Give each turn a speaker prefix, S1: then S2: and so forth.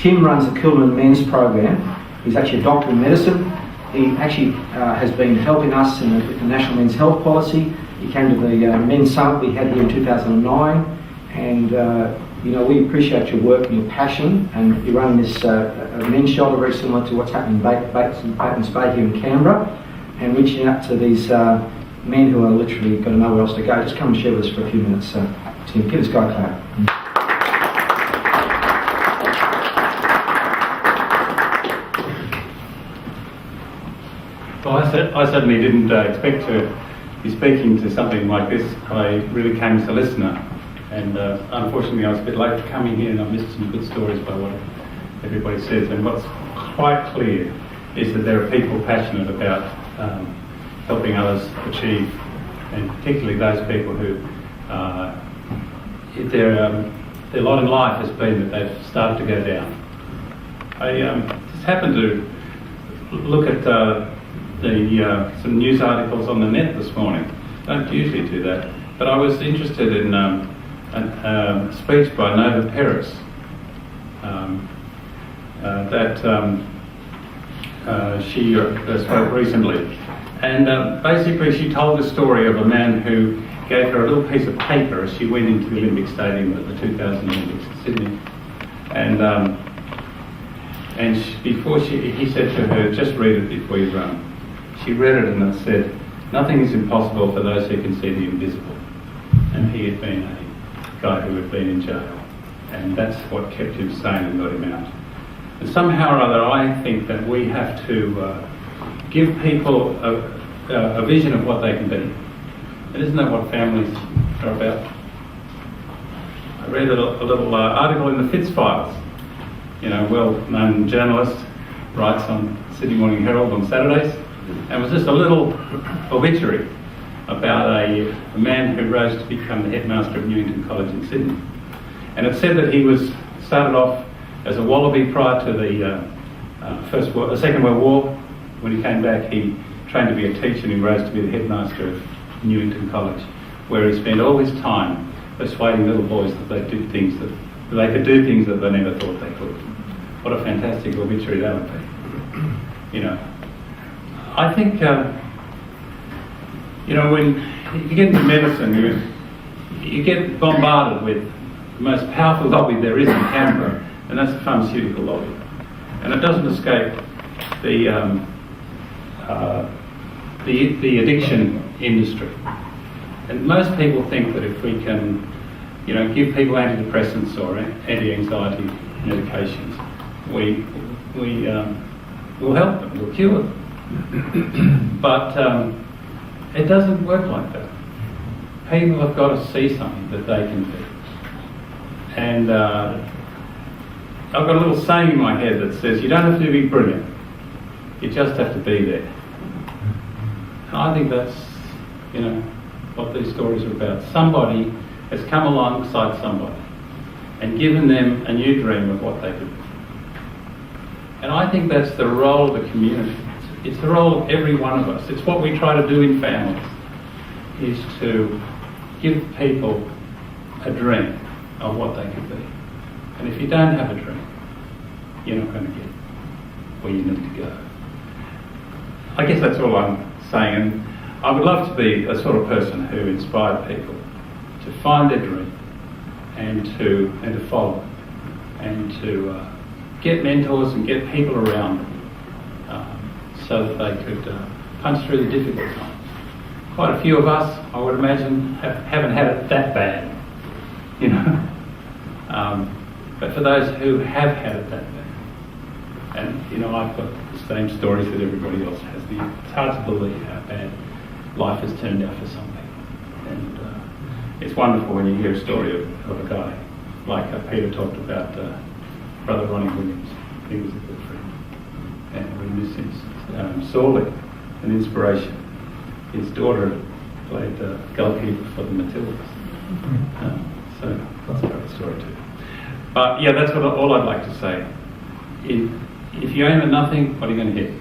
S1: Tim runs the Kilburn Men's Program. He's actually a doctor in medicine. He actually has been helping us in the National Men's Health Policy. He came to the Men's Summit we had here in 2009, and we appreciate your work and your passion, and you're running this men's shelter very similar to what's happening in Batemans Bay here in Canberra, and reaching out to these men who are literally got nowhere else to go. Just come and share with us for a few minutes. Tim, give this guy a clap.
S2: Well, I certainly didn't expect to be speaking to something like this. I really came as a listener, and unfortunately I was a bit late for coming here, and I missed some good stories by what everybody says. And what's quite clear is that there are people passionate about helping others achieve, and particularly those people who their lot in life has been that they've started to go down. I just happened to look at some news articles on the net this morning. I don't usually do that, but I was interested in a speech by Nova Peris that she spoke recently, and basically she told the story of a man who gave her a little piece of paper as she went into the Olympic Stadium at the 2000 Olympics in Sydney, and he said to her, "Just read it before you run." She read it and it said, "Nothing is impossible for those who can see the invisible." And he had been a guy who had been in jail, and that's what kept him sane and got him out. And somehow or other, I think that we have to give people a vision of what they can be. And isn't that what families are about? I read a little article in the Fitz Files. Well-known journalist, writes on Sydney Morning Herald on Saturdays, and it was just a little obituary about a man who rose to become the headmaster of Newington College in Sydney. And it said that he started off as a wallaby prior to the Second World War. When he came back, he trained to be a teacher, and he rose to be the headmaster of Newington College, where he spent all his time persuading little boys that they could do things that they never thought they could. What a fantastic obituary that would be. I think, when you get into medicine, you get bombarded with the most powerful lobby there is in Canberra, and that's the pharmaceutical lobby. And it doesn't escape the addiction industry. And most people think that if we can, give people antidepressants or anti-anxiety medications, we'll help them, we'll cure them. But it doesn't work like that. People have got to see something that they can do. And I've got a little saying in my head that says, you don't have to be brilliant, you just have to be there. And I think that's, what these stories are about. Somebody has come alongside somebody and given them a new dream of what they could do. And I think that's the role of the community. It's the role of every one of us. It's what we try to do in families, is to give people a dream of what they could be. And if you don't have a dream, you're not going to get where you need to go. I guess that's all I'm saying. And I would love to be a sort of person who inspired people to find their dream and to follow it, and to get mentors and get people around them so that they could punch through the difficult times. Quite a few of us, I would imagine, haven't had it that bad, but for those who have had it that bad, and I've got the same stories that everybody else has. It's hard to believe how bad life has turned out for something. And it's wonderful when you hear a story of a guy like Peter talked about, Brother Ronnie Williams. He was a good friend, and we miss him sorely. An inspiration. His daughter played goalkeeper for the Matildas. So that's a great story too. But yeah, that's all I'd like to say. If you aim at nothing, what are you going to hit?